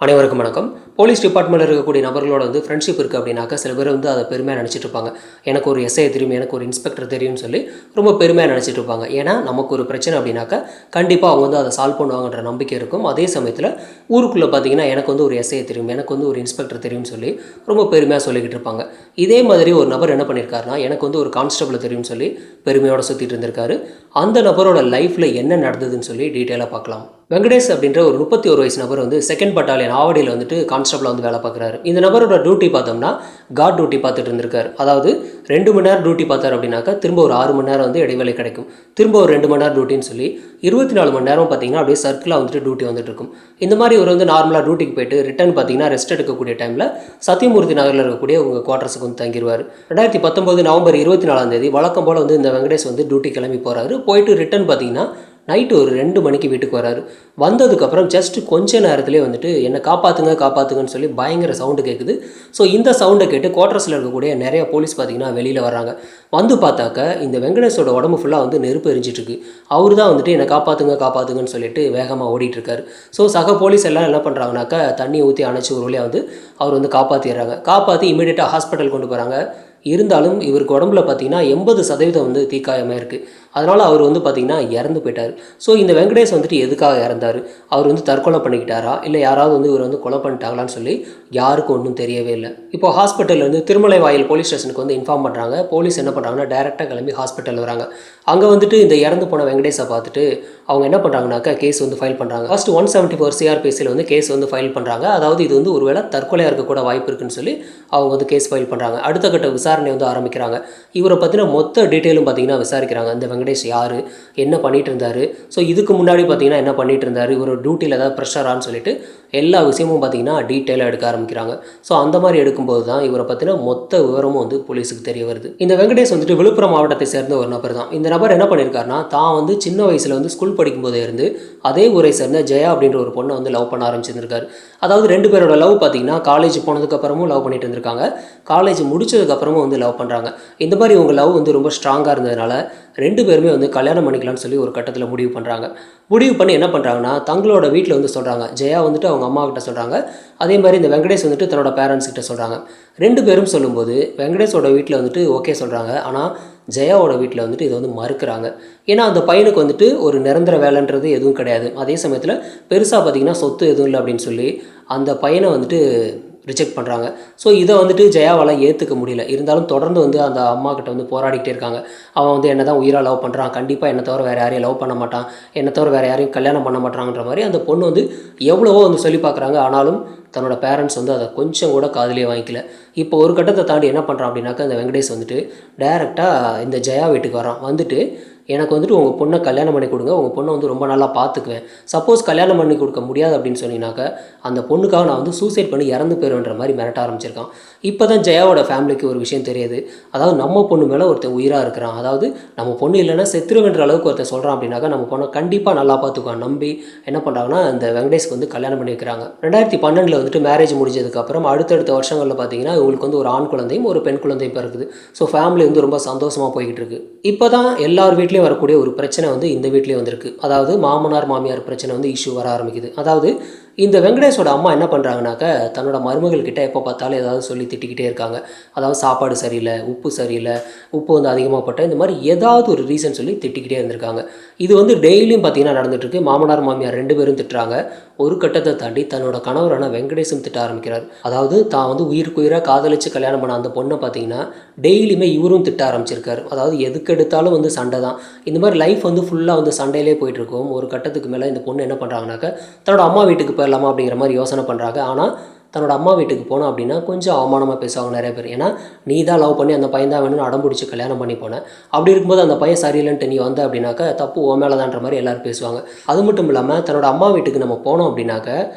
அனைவருக்கும் வணக்கம். போலீஸ் டிபார்ட்மெண்ட்டில் இருக்கக்கூடிய நபர்களோட ஃப்ரெண்ட்ஷிப் இருக்குது அப்படின்னாக்கா சில பேர் அதை பெருமையாக நினச்சிட்டு இருப்பாங்க. எனக்கு ஒரு எஸ்ஐ தெரியும், எனக்கு ஒரு இன்ஸ்பெக்டர் தெரியும்னு சொல்லி ரொம்ப பெருமையாக நினச்சிட்டு இருப்பாங்க. ஏன்னா நமக்கு ஒரு பிரச்சனை அப்படின்னாக்கா கண்டிப்பாக அவங்க அதை சால்வ் பண்ணுவாங்கன்ற நம்பிக்கை இருக்கும். அதே சமயத்தில் ஊருக்குள்ளே பார்த்தீங்கன்னா எனக்கு ஒரு எஸ்ஐ தெரியும், எனக்கு ஒரு இன்ஸ்பெக்டர் தெரியும்னு சொல்லி ரொம்ப பெருமையாக சொல்லிக்கிட்டு இருப்பாங்க. இதே மாதிரி ஒரு நபர் என்ன பண்ணியிருக்காருனா, எனக்கு ஒரு கான்ஸ்டபிள் தெரியும்னு சொல்லி பெருமையோடு சுற்றிட்டு இருந்திருக்காரு. அந்த நபரோட லைஃப்பில் என்ன நடந்ததுன்னு சொல்லி டீட்டெயிலாக பார்க்கலாம். வெங்கடேஷ் அப்படின்ற ஒரு 31 வயசு நபர் செகண்ட் பட்டாலியன் ஆவடியில் கான்ஸ்டபிளாக வேலை பார்க்குறாரு. இந்த நபரோட டியூட்டி பார்த்தோம்னா கார்ட் டியூட்டி பார்த்துட்டு இருந்திருக்காரு. அதாவது 2 மணி நேரம் டியூட்டி பார்த்தார் அப்படின்னாக்கா திரும்ப ஒரு 6 மணி நேரம் இடைவேளை கிடைக்கும். திரும்ப ஒரு 2 மணி நேரம் டியூட்டின்னு சொல்லி 24 மணி நேரம் பார்த்தீங்கன்னா அப்படியே சர்க்கிளாக டியூட்டி வந்துட்டு இருக்கும். இந்த மாதிரி ஒரு நார்மலாக டியூட்டிக்கு போயிட்டு ரிட்டர்ன் பார்த்தீங்கன்னா ரெஸ்ட் எடுக்கக்கூடிய டைமில் சத்தியமூர்த்தி நகரில் இருக்கக்கூடிய உங்கள் குவார்ட்டர்ஸுக்கு தங்கிடுவார். 2019 நவம்பர் 24 வழக்கம் போல் இந்த வெங்கடேஷ் டியூட்டி கிளம்பி போகிறாரு. போயிட்டு ரிட்டர்ன் பார்த்தீங்கன்னா நைட்டு ஒரு 2 மணிக்கு வீட்டுக்கு வராரு. வந்ததுக்கப்புறம் ஜஸ்ட் கொஞ்ச நேரத்துலேயே என்னை காப்பாற்றுங்கன்னு சொல்லி பயங்கர சவுண்டு கேட்குது. ஸோ இந்த சவுண்டை கேட்டு குவார்ட்டர்ஸில் இருக்கக்கூடிய நிறைய போலீஸ் பார்த்தீங்கன்னா வெளியில் வராங்க. வந்து பார்த்தாக்க இந்த வெங்கடேஷோட உடம்பு ஃபுல்லாக நெருப்பு எரிஞ்சிட்ருக்கு. அவர் தான் என்னை காப்பாற்றுங்கன்னு சொல்லிட்டு வேகமாக ஓடிட்டுருக்காரு. ஸோ சக போலீஸ் எல்லாம் என்ன பண்ணுறாங்கனாக்கா தண்ணியை ஊற்றி அணைச்சி ஒரு வழியாக அவர் காப்பாற்றிடுறாங்க. காப்பாற்றி இமீடியட்டாக ஹாஸ்பிட்டல் கொண்டு போகிறாங்க. இருந்தாலும் இவருக்கு உடம்புல பார்த்தீங்கன்னா 80% தீக்காயமாக இருக்குது. அதனால் அவர் பார்த்தீங்கன்னா இறந்து போயிட்டார். ஸோ இந்த வெங்கடேஷ் எதுக்காக இறந்தார்? அவர் தற்கொலை பண்ணிக்கிட்டாரா, இல்லை யாராவது இவர் கொலை பண்ணிட்டாங்களான்னு சொல்லி யாருக்கும் ஒன்றும் தெரியவே இல்லை. இப்போ ஹாஸ்பிட்டல்லேருந்து திருமலை வாயில் போலீஸ் ஸ்டேஷனுக்கு இன்ஃபார்ம் பண்ணுறாங்க. போலீஸ் என்ன பண்ணுறாங்கன்னா டேரெக்டாக கிளம்பி ஹாஸ்பிட்டல் வராங்க. அங்கே இந்த இறந்து போன வெங்கடேஷை பார்த்துட்டு அவங்க என்ன பண்ணுறாங்கனாக்கா கேஸ் ஃபைல் பண்ணுறாங்க. ஃபர்ஸ்ட் 174 சிஆர்பிஎஸ்சியில் கேஸ் ஃபைல் பண்ணுறாங்க. அதாவது இது ஒருவேளை தற்கொலையாக இருக்கக்கூட வாய்ப்பு இருக்குன்னு சொல்லி அவங்க கேஸ் ஃபைல் பண்ணுறாங்க. அடுத்த கட்ட விசாரணை ஆரம்பிக்கிறாங்க. இவரை பற்றின மொத்த டீட்டெயிலும் பார்த்தீங்கன்னா விசாரிக்கிறாங்க. இந்த வெங்கடேஷ் யார், என்ன பண்ணிட்டு இருந்தார், ஸோ இதுக்கு முன்னாடி பார்த்தீங்கன்னா என்ன பண்ணிட்டு இருந்தார், இவர் டியூட்டியில் ஏதாவது ப்ரெஷரான்னு சொல்லிட்டு எல்லா விஷயமும் பார்த்தீங்கன்னா டீட்டெயிலாக எடுக்க ஆரம்பிக்கிறாங்க. ஸோ அந்த மாதிரி எடுக்கும்போது தான் இவரை பற்றின மொத்த விவரமும் போலீஸுக்கு தெரிய வருது. இந்த வெங்கடேஷ் விழுப்புரம் மாவட்டத்தை சேர்ந்த ஒரு நபர் தான். இந்த நபர் என்ன பண்ணியிருக்காருன்னா, தான் சின்ன வயசில் ஸ்கூல் படிக்கும்போதே இருந்து அதே ஊரை சேர்ந்த ஜெயா அப்படின்ற ஒரு பொண்ணை லவ் பண்ண ஆரம்பிச்சிருந்திருக்காரு. அதாவது 2 பேரோட லவ் பார்த்தீங்கன்னா காலேஜ் போனதுக்கப்புறமும் லவ் பண்ணிட்டு இருந்திருக்காங்க, காலேஜ் முடிச்சதுக்கப்புறமும் லவ் பண்ணுறாங்க. இந்த மாதிரி உங்கள் லவ் ரொம்ப ஸ்ட்ராங்காக இருந்ததுனால 2 பேருமே கல்யாணம் பண்ணிக்கலாம்னு சொல்லி ஒரு கட்டத்தில் முடிவு பண்ணுறாங்க. முடிவு பண்ணி என்ன பண்ணுறாங்கன்னா தங்களோட வீட்டில் சொல்கிறாங்க. ஜெயா அவங்க அம்மா கிட்ட சொல்கிறாங்க. அதே மாதிரி இந்த வெங்கடேஷ் தன்னோட பேரண்ட்ஸ் கிட்ட சொல்கிறாங்க. 2 பேரும் சொல்லும்போது வெங்கடேஷோட வீட்டில் ஓகே சொல்கிறாங்க. ஆனால் ஜெயாவோட வீட்டில் இதை மறுக்கிறாங்க. ஏன்னா அந்த பையனுக்கு ஒரு நிரந்தர வேலைன்றது எதுவும் கிடையாது. அதே சமயத்தில் பெருசாக பார்த்திங்கன்னா சொத்து எதுவும் இல்லை அப்படின்னு சொல்லி அந்த பையனை ரிஜெக்ட் பண்ணுறாங்க. ஸோ இதை ஜெயாவால் ஏற்றுக்க முடியல. இருந்தாலும் தொடர்ந்து அந்த அம்மா கிட்ட போராடிக்கிட்டே இருக்காங்க. அவன் என்ன தான் உயிராக லவ் பண்ணுறான், கண்டிப்பாக என்னை தவிர வேறு யாரையும் லவ் பண்ண மாட்டான், என்னை தவிர வேறு யாரையும் கல்யாணம் பண்ண மாட்டாங்கன்ற மாதிரி அந்த பொண்ணு எவ்வளவோ சொல்லி பார்க்குறாங்க. ஆனாலும் தன்னோட பேரண்ட்ஸ் அதை கொஞ்சம் கூட காதிலே வாங்கிக்கல. இப்போ ஒரு கட்டத்தை தாண்டி என்ன பண்ணுறான் அப்படின்னாக்கா இந்த வெங்கடேஷ் டேரெக்டாக இந்த ஜெயா வீட்டுக்கு வரான். வந்துட்டு எனக்கு உங்கள் பொண்ணை கல்யாணம் பண்ணி கொடுங்க, உங்கள் பொண்ணை ரொம்ப நல்லா பார்த்துக்குவேன், சப்போஸ் கல்யாணம் பண்ணி கொடுக்க முடியாது அப்படின்னு சொன்னீங்கன்னாக்கா அந்த பொண்ணுக்காக நான் சூசைட் பண்ணி இறந்து போயிடுன்ற மாதிரி மிரட்ட ஆரம்பிச்சிருக்கான். இப்போ தான் ஜெயாவோட ஃபேமிலிக்கு ஒரு விஷயம் தெரியுது. அதாவது நம்ம பொண்ணு மேலே ஒருத்தன் உயிராக இருக்கிறான், அதாவது நம்ம பொண்ணு இல்லைன்னா செத்துருவேன்ற அளவுக்கு ஒருத்தர் சொல்கிறான் அப்படின்னாக்கா நம்ம பொண்ணை கண்டிப்பாக நல்லா பார்த்துக்குவான் நம்பி என்ன பண்ணுறாங்கன்னா இந்த வெங்கடேஷ்க்கு கல்யாணம் பண்ணி வைக்கிறாங்க. 2012 மேரேஜ் முடிஞ்சதுக்கப்புறம் அடுத்தடுத்த வருஷங்களில் பார்த்தீங்கன்னா இவங்களுக்கு ஒரு ஆண் குழந்தையும் ஒரு பெண் குழந்தையும் பிறகுது. ஸோ ஃபேமிலி ரொம்ப சந்தோஷமாக போய்கிட்டு இருக்கு. இப்போ தான் எல்லார் வீட்லேயும் வரக்கூடிய ஒரு பிரச்சனை இந்த வீட்லேயே வந்திருக்கு. அதாவது மாமனார் மாமியார் பிரச்சனை இஷ்யூ வர ஆரம்பிக்குது. அதாவது இந்த வெங்கடேஷோட அம்மா என்ன பண்ணுறாங்கனாக்க தன்னோட மருமகள் கிட்ட எப்போ பார்த்தாலும் ஏதாவது சொல்லி திட்டிக்கிட்டே இருக்காங்க. அதாவது சாப்பாடு சரியில்லை, உப்பு சரியில்லை, உப்பு அதிகமாக போட்ட இந்த மாதிரி ஏதாவது ஒரு ரீசன் சொல்லி திட்டிக்கிட்டே இருந்திருக்காங்க. இது டெய்லியும் பார்த்தீங்கன்னா நடந்துட்டுருக்கு. மாமனார் மாமியார் 2 பேரும் திட்டுறாங்க. ஒரு கட்டத்தை தாண்டி தன்னோட கணவரான வெங்கடேஷும் திட்ட ஆரம்பிக்கிறார். அதாவது தான் உயிருக்குயிராக காதலிச்சு கல்யாணம் பண்ண அந்த பொண்ணை பார்த்தீங்கன்னா டெய்லியுமே இவரும் திட்ட ஆரம்பிச்சிருக்காரு. அதாவது எதுக்கு எடுத்தாலும் சண்டை தான். இந்த மாதிரி லைஃப் ஃபுல்லாக சண்டையிலே போயிட்டுருக்கோம். ஒரு கட்டத்துக்கு மேலே இந்த பொண்ணு என்ன பண்ணுறாங்கனாக்கா தன்னோட அம்மா வீட்டுக்கு போயிடலாமா அப்படிங்கிற மாதிரி யோசனை பண்ணுறாங்க. ஆனால் தன்னோட அம்மா வீட்டுக்கு போனோம் அப்படின்னா கொஞ்சம் அவமானமாக பேசுவாங்க நிறைய பேர். ஏன்னா நீ தான் லவ் பண்ணி அந்த பையன் தான் வேணும்னு அடம்பிடிச்சி கல்யாணம் பண்ணி போனேன், அப்படி இருக்கும்போது அந்த பையன் சரியில்லைன்ட்டு நீ வந்த அப்படின்னாக்கா தப்பு ஓ மேலே தான்ற மாதிரி எல்லோரும் பேசுவாங்க. அது மட்டும் இல்லாமல் தன்னோட அம்மா வீட்டுக்கு நம்ம போனோம் அப்படின்னாக்க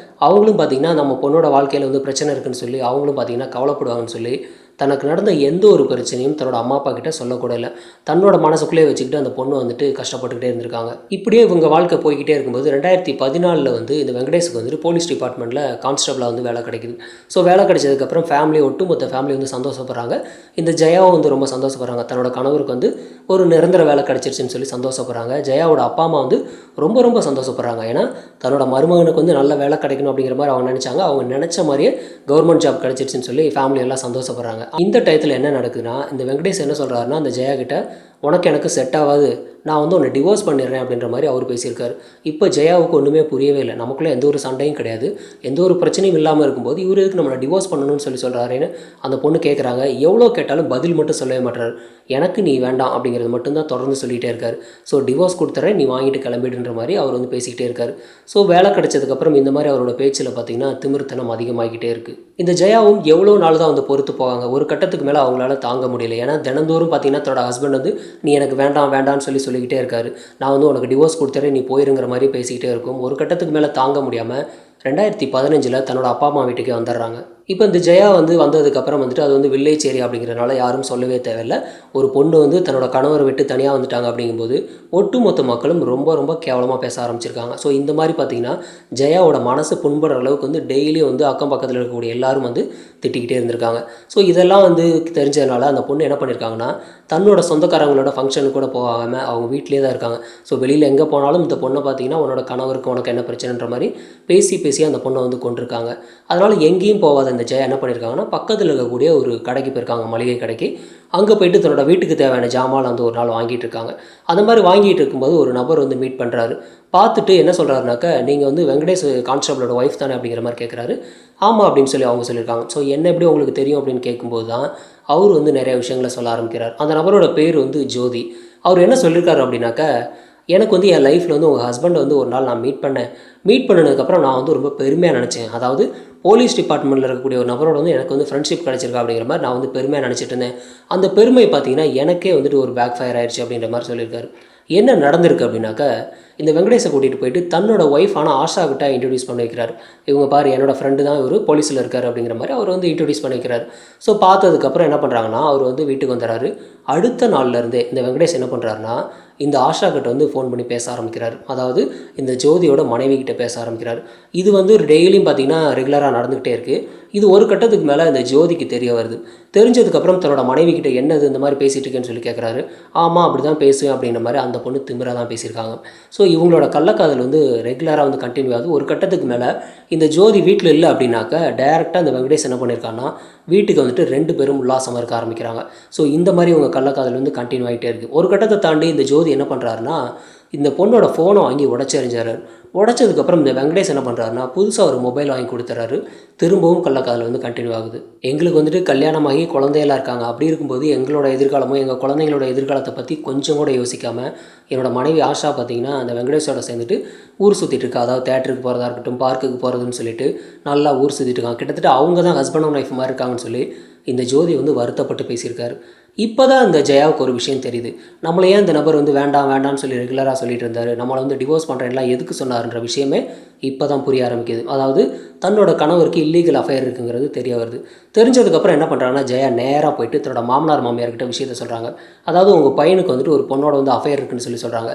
அவங்களும் பார்த்திங்கன்னா நம்ம பொண்ணோட வாழ்க்கையில் பிரச்சனை இருக்குன்னு சொல்லி அவங்களும் பார்த்திங்கன்னா கவலைப்படுவாங்கன்னு சொல்லி தனக்கு நடந்த எந்த ஒரு பிரச்சனையும் தன்னோட அம்மா அப்பா கிட்ட சொல்லக்கூட இல்லை. தன்னோட மனசுக்குள்ளே வச்சுக்கிட்டு அந்த பொண்ணு வந்துட்டு கஷ்டப்பட்டுக்கிட்டே இருந்திருக்காங்க. இப்படியே இவங்க வாழ்க்கை போய்கிட்டே இருக்கும்போது 2014 வந்து இந்த வெங்கடேஷுக்கு வந்துட்டு போலீஸ் டிபார்ட்மெண்ட்டில் கான்ஸ்டபிளாக வந்து வேலை கிடைக்குது. ஸோ வேலை கிடைச்சதுக்கப்புறம் ஒட்டுமொத்த ஃபேமிலி வந்து சந்தோஷப்படுறாங்க. இந்த ஜெயாவும் வந்து ரொம்ப சந்தோஷப்படுறாங்க. தன்னோட கணவருக்கு வந்து ஒரு நிரந்தர வேலை கிடைச்சிருச்சுன்னு சொல்லி சந்தோஷப்படுறாங்க. ஜெயாவோட அப்பா அம்மா வந்து ரொம்ப ரொம்ப சந்தோஷப்படுறாங்க. ஏன்னா தன்னோட மருமகனுக்கு வந்து நல்ல வேலை கிடைக்கணும் அப்படிங்கிற மாதிரி அவங்க நினச்சாங்க. அவங்க நினச்ச மாதிரியே கவர்மெண்ட் ஜாப் கிடைச்சிருச்சுன்னு சொல்லி ஃபேமிலி எல்லாம் சந்தோஷப்படுறாங்க. இந்த டயத்தில் என்ன நடக்குதுன்னா, இந்த வெங்கடேஷ் என்ன சொல்கிறாருன்னா, அந்த ஜெயா கிட்ட உனக்கு எனக்கு செட் ஆகாது, நான் வந்து உன்னை டிவோர்ஸ் பண்ணிடுறேன் அப்படின்ற மாதிரி அவர் பேசியிருக்காரு. இப்போ ஜெயாவுக்கு ஒன்றுமே புரியவே இல்லை. நமக்குள்ளே எந்த ஒரு சண்டையும் கிடையாது, எந்த ஒரு பிரச்சனையும் இல்லாமல் இருக்கும்போது இவர் எதுக்கு நம்மளை டிவோர்ஸ் பண்ணணும்னு சொல்கிறாருன்னு அந்த பொண்ணு கேட்குறாங்க. எவ்வளோ கேட்டாலும் பதில் மட்டும் சொல்லவே மாட்டார். எனக்கு நீ வேண்டாம் அப்படிங்கிறது மட்டும்தான் தொடர்ந்து சொல்லிகிட்டே இருக்கார். ஸோ டிவோர்ஸ் கொடுத்துறேன், நீ வாங்கிட்டு கிளம்பிடுன்ற மாதிரி அவர் வந்து பேசிக்கிட்டே இருக்கார். ஸோ வேலை கிடைச்சதுக்கப்புறம் இந்த மாதிரி அவரோட பேச்சில் பார்த்திங்கன்னா திமிர்த்தனம் அதிகமாகிக்கிட்டே இருக்குது. இந்த ஜெயாவும் எவ்வளோ நாள் தான் வந்து பொறுத்து போவாங்க. ஒரு கட்டத்துக்கு மேலே அவங்களால தாங்க முடியல. ஏன்னா தினந்தோறும் பார்த்திங்கன்னா தன்னோட ஹஸ்பண்ட் வந்து நீ எனக்கு வேண்டாம் வேண்டாம்னு சொல்லிக்கிட்டே இருக்காரு. நான் வந்து உனக்கு டிவோர்ஸ் கொடுத்துறேன், நீ போயிருங்கிற மாதிரி பேசிக்கிட்டே இருக்கும். ஒரு கட்டத்துக்கு மேலே தாங்க முடியாமல் 2015 தன்னோட அப்பா அம்மா வீட்டுக்கே வந்துடுறாங்க. இப்போ இந்த ஜெயா வந்து வந்ததுக்கப்புறம் வந்துட்டு அது வந்து வில்லேஜ் ஏரியா அப்படிங்கிறனால யாரும் சொல்லவே தேவையில்லை. ஒரு பொண்ணு வந்து தன்னோட கணவரை விட்டு தனியாக வந்துட்டாங்க அப்படிங்கும்போது ஒட்டுமொத்த மக்களும் ரொம்ப ரொம்ப கேவலமாக பேச ஆரம்பிச்சிருக்காங்க. ஸோ இந்த மாதிரி பார்த்திங்கன்னா ஜெயாவோட மனசு புண்படுற அளவுக்கு வந்து டெய்லியும் வந்து அக்கம் பக்கத்தில் இருக்கக்கூடிய எல்லாரும் வந்து திட்டிக்கிட்டே இருந்திருக்காங்க. ஸோ இதெல்லாம் வந்து தெரிஞ்சதுனால அந்த பொண்ணு என்ன பண்ணியிருக்காங்கன்னா, தன்னோட சொந்தக்காரங்களோட ஃபங்க்ஷனுக்கு கூட போகாமல் அவங்க வீட்டிலே தான் இருக்காங்க. ஸோ வெளியில் எங்கே போனாலும் இந்த பொண்ணை பார்த்திங்கன்னா உன்னோட கணவருக்கு உனக்கு என்ன பிரச்சனைன்ற மாதிரி பேசி அந்த பொண்ணை வந்து கொண்டிருக்காங்க. அதனால் எங்கேயும் போகாத இந்த ஜெயா என்ன பண்ணியிருக்காங்கன்னா, பக்கத்தில் இருக்கக்கூடிய ஒரு கடைக்கு போயிருக்காங்க, மளிகை கடைக்கு. அங்கே போயிட்டு தன்னோட வீட்டுக்கு தேவையான ஜாமான் வந்து ஒரு நாள் வாங்கிட்டு இருக்காங்க. அந்த மாதிரி வாங்கிட்டு இருக்கும்போது ஒரு நபர் வந்து மீட் பண்ணுறாரு. பார்த்துட்டு என்ன சொல்கிறாருனாக்கா, நீங்கள் வந்து வெங்கடேஷ் கான்ஸ்டபிளோட ஒய்ஃப் தானே அப்படிங்கிற மாதிரி கேட்குறாரு. ஆமாம் அப்படின்னு சொல்லி அவங்க சொல்லியிருக்காங்க. ஸோ என்ன எப்படி உங்களுக்கு தெரியும் அப்படின்னு கேட்கும்போது தான் அவர் வந்து நிறைய விஷயங்களை சொல்ல ஆரம்பிக்கிறார். அந்த நபரோட பேர் வந்து ஜோதி. அவர் என்ன சொல்லியிருக்காரு அப்படின்னாக்கா, எனக்கு வந்து என் லைஃப்பில் வந்து உங்கள் ஹஸ்பண்டை வந்து ஒரு நாள் நான் மீட் பண்ணதுக்கப்புறம் நான் வந்து ரொம்ப பெருமையாக நினச்சேன். அதாவது போலீஸ் டிபார்ட்மெண்ட்டில் இருக்கக்கூடிய ஒரு நபரோட வந்து எனக்கு வந்து ஃப்ரெண்ட்ஷிப் கிடச்சிருக்கா அப்படிங்கிற மாதிரி நான் வந்து பெருமையாக நினச்சிட்டு இருந்தேன். அந்த பெருமை பார்த்தீங்கன்னா எனக்கே வந்துட்டு ஒரு பேக் ஃபயர் ஆயிடுச்சு அப்படின்ற மாதிரி சொல்லியிருக்காரு. என்ன நடந்திருக்கு அப்படின்னாக்கா, இந்த வெங்கடேஷை கூட்டிகிட்டு போயிட்டு தன்னோட ஒய்ஃபான ஆஷா கிட்ட இன்ட்ரடியூஸ் பண்ணி வைக்கிறார். இவங்க பாரு என்னோடய ஃப்ரெண்டு தான் இவர் போலீஸில் இருக்கார் அப்படிங்கிற மாதிரி அவர் வந்து இன்ட்ரடியூஸ் பண்ணி வைக்கிறார். ஸோ பார்த்ததுக்கப்புறம் என்ன பண்ணுறாங்கன்னா, அவர் வந்து வீட்டுக்கு வந்துடுறாரு. அடுத்த நாள்லேருந்தே இந்த வெங்கடேஷ் என்ன பண்ணுறாருனா, இந்த ஆஷா கிட்ட வந்து ஃபோன் பண்ணி பேச ஆரம்பிக்கிறார். அதாவது இந்த ஜோதியோட மனைவி கிட்ட பேச ஆரம்பிக்கிறார். இது வந்து ஒரு டெய்லியும் பார்த்திங்கன்னா ரெகுலராக நடந்துக்கிட்டே இருக்குது. இது ஒரு கட்டத்துக்கு மேலே இந்த ஜோதிக்கு தெரிய வருது. தெரிஞ்சதுக்கப்புறம் தன்னோட மனைவி கிட்ட என்னது இந்த மாதிரி பேசிகிட்டு இருக்கேன்னு சொல்லி கேட்குறாரு. ஆமாம் அப்படி தான் பேசுவேன் அப்படின்ற மாதிரி அந்த பொண்ணு திமிராக தான் பேசியிருக்காங்க. ஸோ இவங்களோட கள்ளக்காதல் வந்து ரெகுலராக வந்து கண்டினியூ ஆகுது. ஒரு கட்டத்துக்கு மேலே இந்த ஜோதி வீட்டில் இல்லை அப்படின்னாக்க டைரெக்டாக இந்த வெங்கடேஷ் என்ன பண்ணியிருக்காங்கன்னா, வீட்டுக்கு வந்துட்டு 2 பேரும் உல்லாசமாக இருக்க ஆரம்பிக்கிறாங்க. ஸோ இந்த மாதிரி இவங்க கள்ளக்காதல் வந்து கண்டினியூ ஆகிட்டே இருக்குது. ஒரு கட்டத்தை தாண்டி இந்த ஜோதி என்ன பண்ணுறாருன்னா, இந்த பொண்ணோட ஃபோனை வாங்கி உடச்செறிஞ்சார். உடச்சதுக்கப்புறம் இந்த வெங்கடேஷ் என்ன பண்ணுறாருனா, புதுசாக ஒரு மொபைல் வாங்கி கொடுத்துறாரு. திரும்பவும் கள்ளக்காதல் வந்து கண்டினியூ ஆகுது. எங்களுக்கு வந்துட்டு கல்யாணமாகி குழந்தையெல்லாம் இருக்காங்க. அப்படி இருக்கும்போது எங்களோட எதிர்காலமும் எங்கள் குழந்தைங்களோட எதிர்காலத்தை பற்றி கொஞ்சம் கூட யோசிக்காமல் என்னோட மனைவி ஆஷா பார்த்திங்கன்னா அந்த வெங்கடேஷோட சேர்ந்துட்டு ஊர் சுற்றிட்டு இருக்கா. அதாவது தேட்டருக்கு போகிறதா இருக்கட்டும், பார்க்குக்கு போகிறதுன்னு சொல்லிட்டு நல்லா ஊர் சுற்றிட்டு இருக்காங்க. கிட்டத்தட்ட அவங்க தான் ஹஸ்பண்ட் அண்ட் ஒய்ஃப் மாதிரி இருக்காங்கன்னு சொல்லி இந்த ஜோதி வந்து வருத்தப்பட்டு பேசியிருக்காரு. இப்போ தான் இந்த ஜெயாவுக்கு ஒரு விஷயம் தெரியுது. நம்மளை ஏன் இந்த நபர் வந்து வேண்டாம் வேண்டாம்னு சொல்லி ரெகுலராக சொல்லிட்டு இருந்தார், நம்மளை வந்து டிவோர்ஸ் பண்ணுறேன்லாம் எதுக்கு சொன்னார்ன்ற விஷயமே இப்போ தான் புரிய ஆரம்பிக்குது. அதாவது தன்னோட கணவருக்கு இல்லீகல் அஃபேர் இருக்குங்கிறது தெரிய வருது. தெரிஞ்சதுக்கப்புறம் என்ன பண்ணுறாங்கன்னா, ஜெயா நேராக போயிட்டு தன்னோட மாமனார் மாமியார்கிட்ட விஷயத்த சொல்கிறாங்க. அதாவது உங்கள் பையனுக்கு வந்துட்டு ஒரு பொண்ணோட வந்து அஃபேர் இருக்குன்னு சொல்லி சொல்கிறாங்க.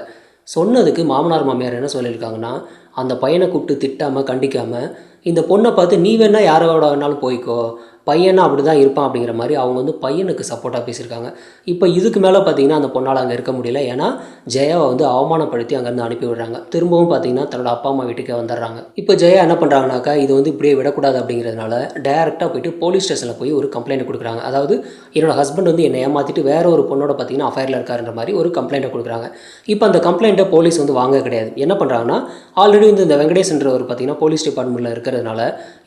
சொன்னதுக்கு மாமனார் மாமியார் என்ன சொல்லியிருக்காங்கன்னா, அந்த பையனை கூப்பிட்டு திட்டாமல் கண்டிக்காமல் இந்த பொண்ணை பார்த்து நீ வேணால் யாரோட வேணாலும் போய்க்கோ, பையனா அப்படி தான் இருப்பான் அப்படிங்கிற மாதிரி அவங்க வந்து பையனுக்கு சப்போர்ட்டாக பேசியிருக்காங்க. இப்போ இதுக்கு மேலே பார்த்தீங்கன்னா அந்த பொண்ணால் அங்கே இருக்க முடியல. ஏன்னா ஜெயாவை வந்து அவமானப்படுத்தி அங்கேருந்து அனுப்பி விடுறாங்க. திரும்பவும் பார்த்தீங்கன்னா தன்னோட அப்பா அம்மா வீட்டுக்கே வந்துடுறாங்க. இப்போ ஜெயா என்ன பண்ணுறாங்கனாக்கா, இது வந்து இப்படியே விடக்கூடாது அப்படிங்கிறதுனால டேரெக்டாக போயிட்டு போலீஸ் ஸ்டேஷனில் போய் ஒரு கம்ப்ளைண்ட் கொடுக்குறாங்க. அதாவது என்னோட ஹஸ்பண்ட் வந்து என்னை ஏமாற்றிட்டு வேற ஒரு பொண்ணோட பார்த்தீங்கன்னா அஃபேரில் இருக்காருன்ற மாதிரி ஒரு கம்ப்ளைண்ட்டை கொடுக்குறாங்க. இப்போ அந்த கம்ப்ளைண்ட்டை போலீஸ் வந்து வாங்க கிடையாது. என்ன பண்ணுறாங்கன்னா, ஆல்ரெடி வந்து இந்த வெங்கடேஷ்ன்றவர் பார்த்தீங்கன்னா போலீஸ் டிபார்ட்மெண்ட்டில் இருக்கிறதுனால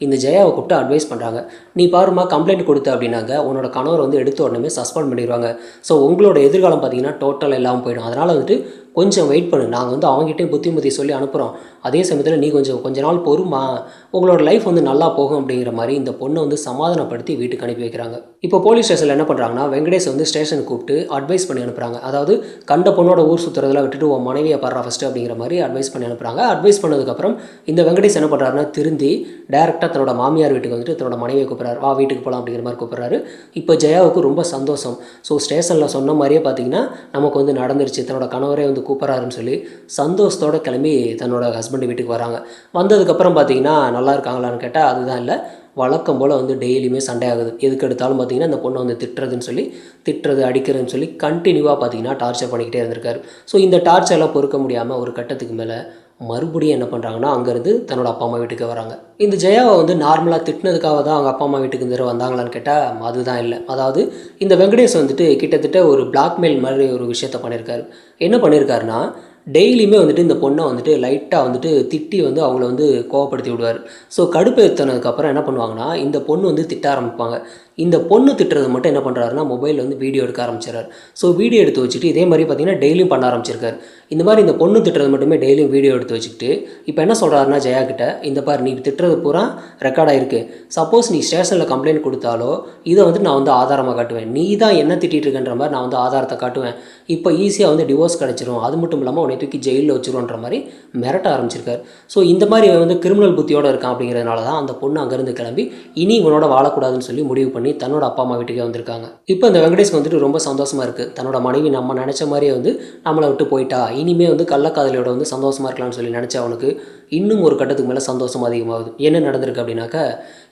இந்த ஜெயாவை கூப்பிட்டு அட்வைஸ் பண்ணுறாங்க. நீ பாருமா கம்ப்ளைண்ட் கொடுத்த அப்படின்னாங்க உன்னோட கணவர் வந்து எடுத்த உடனே சஸ்பெண்ட் பண்ணிடுவாங்க. ஸோ உங்களோட எதிர்காலம் பார்த்தீங்கன்னா டோட்டல் எல்லாம் போயிடும். அதனால் வந்துட்டு கொஞ்சம் வெயிட் பண்ணு, நாங்கள் வந்து அவங்ககிட்டயும் புத்திமதி சொல்லி அனுப்புகிறோம், அதே சமயத்தில் நீ கொஞ்ச நாள் பொறுமா, உங்களோட லைஃப் வந்து நல்லா போகும் அப்படிங்கிற மாதிரி இந்த பொண்ணை வந்து சமாதானப்படுத்தி வீட்டுக்கு அனுப்பி வைக்கிறாங்க. இப்போ போலீஸ் ஸ்டேஷனில் என்ன பண்ணுறாங்கன்னா, வெங்கடேஷ் வந்து ஸ்டேஷனுக்கு கூப்பிட்டு அட்வைஸ் பண்ணி அனுப்புகிறாங்க. அதாவது கண்ட பொண்ணோட ஊர் சுற்றுறதெல்லாம் விட்டுட்டு உன் மனைவியை பாடுறா ஃபஸ்ட்டு அப்படிங்கிற மாதிரி அட்வைஸ் பண்ணி அனுப்புகிறாங்க. அட்வைஸ் பண்ணதுக்கப்புறம் இந்த வெங்கடேஷ் என்ன பண்ணுறாருன்னா, திருந்தி டேரெக்டாக தன்னோட மாமியார் வீட்டுக்கு வந்துட்டு தன்னோட மனைவியை கூப்பிட்றாரு, வா வீட்டுக்கு போகலாம் அப்படிங்கிற மாதிரி கூப்பிட்றாரு. இப்போ ஜெயாவுக்கு ரொம்ப சந்தோஷம். ஸோ ஸ்டேஷனில் சொன்ன மாதிரியே பார்த்தீங்கன்னா நமக்கு வந்து நடந்துருச்சு, தன்னோட கணவரே வந்து கூப்பிட்றாருன்னு சொல்லி சந்தோஷத்தோடு கிளம்பி தன்னோட ஹஸ்பண்ட் வீட்டுக்கு வராங்க. வந்ததுக்கப்புறம் பார்த்தீங்கன்னா நல்லா இருக்காங்களான்னு கேட்டால் அதுதான் இல்லை, வழக்கம் போல் வந்து டெய்லியுமே சண்டை ஆகுது. எதுக்கு எடுத்தாலும் பார்த்தீங்கன்னா இந்த பொண்ணை வந்து திட்டுறது அடிக்கிறதுன்னு சொல்லி கண்டினியூவாக பார்த்தீங்கன்னா டார்ச்சர் பண்ணிக்கிட்டே இருந்திருக்காரு. ஸோ இந்த டார்ச்சர்லாம் பொறுக்க முடியாமல் ஒரு கட்டத்துக்கு மேலே மறுபடியும் என்ன பண்ணுறாங்கன்னா, அங்கேருந்து தன்னோட அப்பா அம்மா வீட்டுக்கு வராங்க. இந்த ஜெயாவை வந்து நார்மலாக திட்டினதுக்காக தான் அவங்க அப்பா அம்மா வீட்டுக்கு இந்த வந்தாங்களான்னு கேட்டால் அதுதான் இல்லை. அதாவது இந்த வெங்கடேஷ் வந்துட்டு கிட்டத்தட்ட ஒரு பிளாக்மெயில் மாதிரி ஒரு விஷயத்த பண்ணியிருக்காரு. என்ன பண்ணியிருக்காருன்னா, டெய்லியுமே வந்துட்டு இந்த பொண்ணை வந்துட்டு லைட்டாக வந்துட்டு திட்டி வந்து அவங்கள வந்து கோவப்படுத்தி விடுவார். ஸோ கடுப்பு ஏற்றினதுக்கப்புறம் என்ன பண்ணுவாங்கன்னா, இந்த பொண்ணு வந்து திட்ட ஆரம்பிப்பாங்க. இந்த பொண்ணு திட்டுறது மட்டும் என்ன பண்ணுறாருன்னா, மொபைலில் வந்து வீடியோ எடுக்க ஆரம்பிச்சிடறாரு. ஸோ வீடியோ எடுத்து வச்சுட்டு இதே மாதிரி பார்த்தீங்கன்னா டெய்லியும் பண்ண ஆரம்பிச்சிருக்காரு. இந்த மாதிரி இந்த பொண்ணு திட்டுறது மட்டுமே டெய்லியும் வீடியோ எடுத்து வச்சுக்கிட்டு இப்போ என்ன சொல்கிறாருன்னா ஜெயா கிட்ட, இந்த பார் நீ திட்டுறது பூரா ரெக்கார்டாக இருக்குது, சப்போஸ் நீ ஸ்டேஷனில் கம்ப்ளைண்ட் கொடுத்தாலோ இதை வந்து நான் வந்து ஆதாரமாக காட்டுவேன், நீ தான் என்ன திட்டிகிட்டு இருக்கன்ற மாதிரி நான் வந்து ஆதாரத்தை காட்டுவேன், இப்போ ஈஸியாக வந்து டிவோர்ஸ் கிடச்சிரும், அது மட்டும் இல்லாமல் உன்னை தூக்கி ஜெயிலில் வச்சுருவோன்ற மாதிரி மிரட்ட ஆரம்பிச்சிருக்காரு. ஸோ இந்த மாதிரி வந்து கிரிமினல் புத்தியோடு இருக்கான் அப்படிங்கிறதுனால தான் அந்த பொண்ணு அங்கேருந்து கிளம்பி இனி இவனோட வாழக்கூடாதுன்னு சொல்லி முடிவு பண்ணி தன்னோட அப்பா அம்மா வீட்டுக்கே வந்திருக்காங்க. இப்போ இந்த வெங்கடேஷ்க்கு வந்துட்டு ரொம்ப சந்தோஷமாக இருக்குது. தன்னோட மனைவி நம்ம நினச்ச மாதிரியே வந்து நம்மளை விட்டு போயிட்டா, இனிமே வந்து கள்ளக்காதலியோட வந்து சந்தோஷமாக இருக்கலாம்னு சொல்லி நினச்ச அவனுக்கு இன்னும் ஒரு கட்டத்துக்கு மேலே சந்தோஷம் அதிகமாகுது. என்ன நடந்திருக்கு அப்படின்னாக்கா,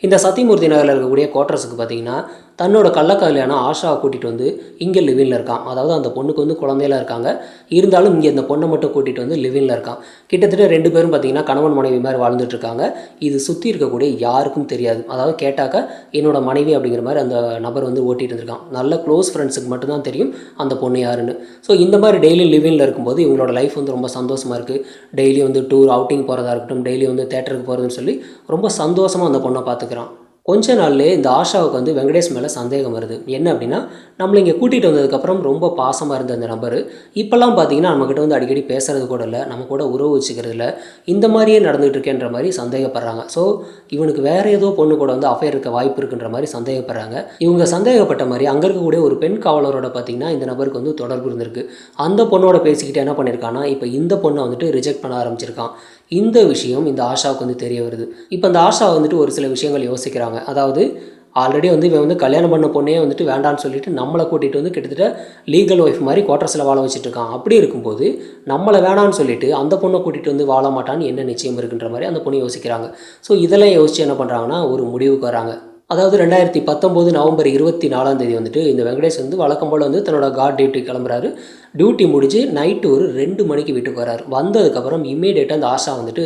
இந்த சத்தியமூர்த்தி நகரில் இருக்கக்கூடிய குவார்ட்டர்ஸுக்கு பார்த்தீங்கன்னா தன்னோட கள்ளக்காதலியான ஆஷாவை கூட்டிகிட்டு வந்து இங்கே லிவினில் இருக்கான். அதாவது அந்த பொண்ணுக்கு வந்து குழந்தையெல்லாம் இருக்காங்க, இருந்தாலும் இங்கே இந்த பொண்ணை மட்டும் கூட்டிகிட்டு வந்து லிவினில் இருக்கான். கிட்டத்தட்ட 2 பேரும் பார்த்தீங்கன்னா கணவன் மனைவி மாதிரி வாழ்ந்துட்டு இருக்காங்க. இது சுற்றி இருக்கக்கூடிய யாருக்கும் தெரியாது. அதாவது கேட்டாக்கா என்னோட மனைவி அப்படிங்கிற மாதிரி அந்த நபர் வந்து ஓட்டிகிட்டு இருந்திருக்கான். நல்ல க்ளோஸ் ஃப்ரெண்ட்ஸுக்கு மட்டும்தான் தெரியும் அந்த பொண்ணு யாருன்னு. ஸோ இந்த மாதிரி டெய்லி லிவினில் இருக்கும்போது இவங்களோட லைஃப் வந்து ரொம்ப சந்தோஷமாக இருக்குது. டெய்லி வந்து டூர் அவுட்டிங் போகிறதா இருக்கட்டும், டெய்லி வந்து தேட்டருக்கு போகிறதுன்னு சொல்லி ரொம்ப சந்தோஷமாக அந்த பொண்ணை பார்த்துக்கிறான். கொஞ்ச நாள்லேயே இந்த ஆஷாவுக்கு வந்து வெங்கடேஷ் மேலே சந்தேகம் வருது. என்ன அப்படின்னா, நம்மளை இங்கே கூட்டிகிட்டு வந்ததுக்கப்புறம் ரொம்ப பாசமாக இருந்த அந்த நபர் இப்போல்லாம் பார்த்தீங்கன்னா நம்மக்கிட்ட வந்து அடிக்கடி பேசுகிறது கூட இல்லை, நம்ம கூட உறவு வச்சுக்கிறது இல்லை, இந்த மாதிரியே நடந்துகிட்டு இருக்கேன்ற மாதிரி சந்தேகப்படுறாங்க. ஸோ இவனுக்கு வேறு ஏதோ பொண்ணு கூட வந்து அஃபேர் இருக்க வாய்ப்பு இருக்குன்ற மாதிரி சந்தேகப்படுறாங்க. இவங்க சந்தேகப்பட்ட மாதிரி அங்கே இருக்கக்கூடிய ஒரு பெண் காவலரோட பார்த்தீங்கன்னா இந்த நபருக்கு வந்து தொடர்பு இருந்திருக்கு. அந்த பொண்ணோட பேசிக்கிட்டு என்ன பண்ணியிருக்கான்னா, இப்போ இந்த பொண்ணை வந்துட்டு ரிஜெக்ட் பண்ண ஆரம்பிச்சிருக்கான். இந்த விஷயம் இந்த ஆஷாவுக்கு வந்து தெரிய வருது. இப்போ இந்த ஆஷா வந்துட்டு ஒரு சில விஷயங்கள் யோசிக்கிறாங்க. அதாவது ஆல்ரெடி வந்து இவன் வந்து கல்யாணம் பண்ண பொண்ணே வந்துட்டு வேண்டான்னு சொல்லிட்டு நம்மளை கூட்டிகிட்டு வந்து கிட்டத்தட்ட லீகல் ஒய்ஃப் மாதிரி குவார்ட்டர்ஸில் வாழ வச்சுட்டு இருக்கான். அப்படி இருக்கும்போது நம்மளை வேணான்னு சொல்லிட்டு அந்த பொண்ணை கூட்டிகிட்டு வந்து வாழ மாட்டான்னு என்ன நிச்சயம் இருக்குன்ற மாதிரி அந்த பொண்ணு யோசிக்கிறாங்க. ஸோ இதெல்லாம் யோசித்து என்ன பண்ணுறாங்கன்னா ஒரு முடிவுக்கு வராங்க. அதாவது 2019 நவம்பர் 24 வந்துட்டு இந்த வெங்கடேஷ் வந்து வழக்கம் போல் வந்து தன்னோட கார்ட் டியூட்டி கிளம்புறாரு. டியூட்டி முடிஞ்சு நைட்டு ஒரு 2 மணிக்கு வீட்டுக்கு வராரு. வந்ததுக்கப்புறம் இம்மீடியட்டாக அந்த ஆஷா வந்துட்டு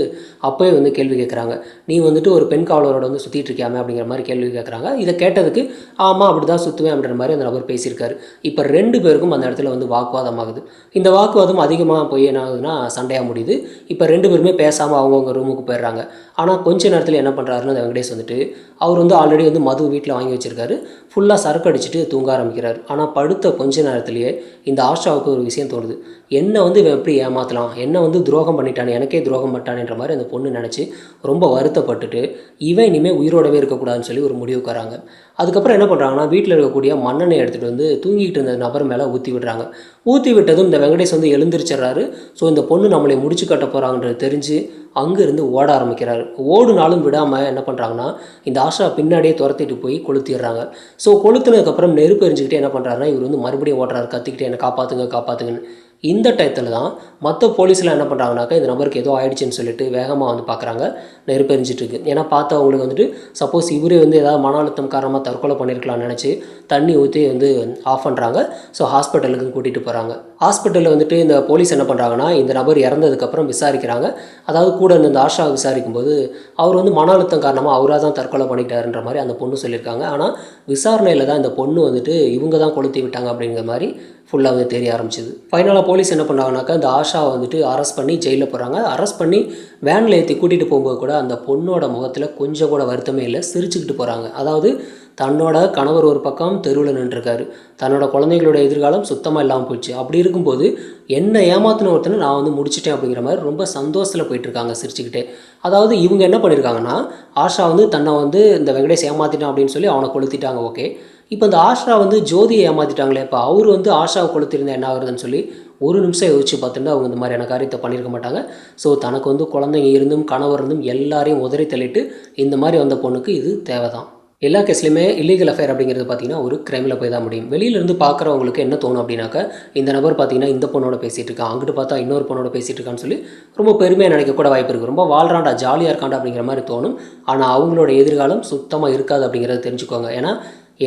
அப்போயே வந்து கேள்வி கேட்குறாங்க, நீ வந்துட்டு ஒரு பெண் காவலரோட வந்து சுற்றிட்டு இருக்கியாமே அப்படிங்கிற மாதிரி கேள்வி கேட்குறாங்க. இதை கேட்டதுக்கு ஆமாம் அப்படி தான் சுற்றுவேன் அப்படின்ற மாதிரி அந்த நபர் பேசியிருக்காரு. இப்போ 2 பேருக்கும் அந்த இடத்துல வந்து வாக்குவாதம் ஆகுது. இந்த வாக்குவாதம் அதிகமாக போய் என்ன ஆகுதுன்னா சண்டையாக முடியுது. இப்போ 2 பேருமே பேசாமல் அவங்கவுங்க ரூமுக்கு போயிடுறாங்க. ஆனால் கொஞ்ச நேரத்தில் என்ன பண்ணுறாருன்னு அந்த வெங்கடேஷ் வந்துட்டு அவர் வந்து ஆல்ரெடி வந்து மது வீட்டில் வாங்கி வச்சுருக்காரு, ஃபுல்லாக சரக்கு அடிச்சுட்டு தூங்க ஆரம்பிக்கிறார். ஆனால் படுத்த கொஞ்ச நேரத்துலேயே இந்த ஆஷாவுக்கு ஒரு விஷயம் தோணுது, என்ன வந்து இவன் எப்படி ஏமாற்றலாம், என்ன வந்து துரோகம் பண்ணிட்டானே, எனக்கே துரோகம் பண்ணிட்டானேன்ற மாதிரி அந்த பொண்ணு நினச்சி ரொம்ப வருத்தப்பட்டுட்டு இவன் இனிமேல் உயிரோடவே இருக்கக்கூடாதுன்னு சொல்லி ஒரு முடிவுக்கு வராங்க. அதுக்கப்புறம் என்ன பண்ணுறாங்கன்னா, வீட்டில் இருக்கக்கூடிய மண்ணெண்ணெய் எடுத்துகிட்டு வந்து தூங்கிக்கிட்டு இருந்த நபர் மேலே ஊற்றி விடுறாங்க. ஊற்றி விட்டதும் இந்த வெங்கடேஷ் வந்து எழுந்திரிச்சிட்றாரு. ஸோ இந்த பொண்ணு நம்மளை முடிச்சு கட்ட போகிறாங்கன்றது தெரிஞ்சு அங்கேருந்து ஓட ஆரம்பிக்கிறாரு. ஓடுனாலும் விடாமல் என்ன பண்ணுறாங்கன்னா, இந்த ஆஷா பின்னாடியே துரத்திட்டு போய் கொளுத்திடுறாங்க. ஸோ கொளுத்துனதுக்கப்புறம் நெருப்பு எரிஞ்சுக்கிட்டே என்ன பண்ணுறாருன்னா, இவர் வந்து மறுபடியும் ஓடுறாரு கத்திக்கிட்டே, என்னை காப்பாற்றுங்க காப்பாற்றுங்கன்னு. இந்த டயத்தில் தான் மற்ற போலீஸ்லாம் என்ன பண்ணுறாங்கனாக்கா, இந்த நபருக்கு ஏதோ ஆயிடுச்சுன்னு சொல்லிட்டு வேகமாக வந்து பார்க்குறாங்க, நெருப்பு எரிஞ்சிட்ருக்கு. ஏன்னா பார்த்து அவங்களுக்கு வந்துட்டு சப்போஸ் இவரே வந்து ஏதாவது மன அழுத்தம் காரணமாக தற்கொலை பண்ணியிருக்கலாம்னு நினச்சி தண்ணி ஊற்றி வந்து ஆஃப் பண்ணுறாங்க. ஸோ ஹாஸ்பிட்டலுக்கு கூட்டிகிட்டு போகிறாங்க. ஹாஸ்பிட்டலில் வந்துட்டு இந்த போலீஸ் என்ன பண்ணுறாங்கன்னா, இந்த நபர் இறந்ததுக்கப்புறம் விசாரிக்கிறாங்க. அதாவது கூட இந்த ஆஷா விசாரிக்கும்போது அவர் வந்து மன அழுத்தம் காரணமாக அவராக தான் தற்கொலை பண்ணிட்டாருன்ற மாதிரி அந்த பொண்ணு சொல்லியிருக்காங்க. ஆனால் விசாரணையில் தான் இந்த பொண்ணு வந்துட்டு இவங்க தான் கொளுத்தி விட்டாங்க அப்படிங்கிற மாதிரி ஃபுல்லாக வந்து தெரிய ஆரம்பிச்சிது. ஃபைனலாக போலீஸ் என்ன பண்ணாங்கனாக்கா, இந்த ஆஷாவை வந்துட்டு அரெஸ்ட் பண்ணி ஜெயிலில் போகிறாங்க. அரெஸ்ட் பண்ணி வேனில் ஏற்றி கூட்டிகிட்டு போகும்போது கூட அந்த பொண்ணோட முகத்தில் கொஞ்சம் கூட வருத்தமே இல்லை, சிரிச்சுக்கிட்டு போகிறாங்க. அதாவது தன்னோட கணவர் ஒரு பக்கம் தெருவில் நின்றுருக்காரு, தன்னோட குழந்தைங்களோட எதிர்காலம் சுத்தமாக இல்லாமல் போச்சு. அப்படி இருக்கும்போது என்னை ஏமாத்தின ஒருத்தனை நான் வந்து முடிச்சிட்டேன் அப்படிங்கிற மாதிரி ரொம்ப சந்தோஷத்தில் போயிட்டுருக்காங்க சிரிச்சுக்கிட்டே. அதாவது இவங்க என்ன பண்ணியிருக்காங்கன்னா, ஆஷா வந்து தன்னை வந்து இந்த வெங்கடேஷ் ஏமாற்றிட்டான் அப்படின்னு சொல்லி அவனை கொளுத்திட்டாங்க. ஓகே, இப்போ இந்த ஆஷா வந்து ஜோதியை ஏமாற்றிட்டாங்களே, இப்போ அவர் வந்து ஆஷாவை கொளுத்திருந்தா என்ன ஆகுறதுன்னு சொல்லி ஒரு நிமிஷம் யோசிச்சு பார்த்துட்டு அவங்க இந்த மாதிரியான காரியத்தை பண்ணியிருக்க மாட்டாங்க. ஸோ தனக்கு வந்து குழந்தைங்க இருந்தும் கணவர் இருந்தும் எல்லாரையும் உதறி தள்ளிட்டு இந்த மாதிரி வந்த பொண்ணுக்கு இது தேவை தான். எல்லா கேஸ்லையுமே இல்லீகல் அஃபேர் அப்படிங்கிறது பார்த்தீங்கன்னா ஒரு கிரைமில் போய் தான் முடியும். வெளியிலேருந்து பார்க்குறவங்களுக்கு என்ன தோணும் அப்படின்னாக்கா, இந்த நபர் பார்த்தீங்கன்னா இந்த பொண்ணோட பேசிகிட்டு இருக்கான், அங்கிட்டு பார்த்தா இன்னொரு பொண்ணோட பேசிகிட்டு இருக்கான்னு சொல்லி ரொம்ப பெருமையாக நினைக்கக்கூட வாய்ப்பு இருக்குது. ரொம்ப வாழ்றாண்டா, ஜாலியாக இருக்காண்டா அப்படிங்கிற மாதிரி தோணும். ஆனால் அவங்களோட எதிர்காலம் சுத்தமாக இருக்காது அப்படிங்கிறத தெரிஞ்சுக்கோங்க. ஏன்னா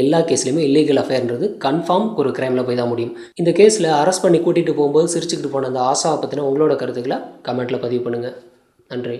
எல்லா கேஸ்லையுமே இல்லீகல் அஃபேர்ன்றது கன்ஃபார்ம் ஒரு கிரைமில் போய் தான் முடியும். இந்த கேஸில் அரெஸ்ட் பண்ணி கூட்டிகிட்டு போகும்போது சிரிச்சுக்கிட்டு போன அந்த ஆஷாவை பற்றின உங்களோட கருத்துக்களை கமெண்ட்டில் பதிவு பண்ணுங்கள். நன்றி.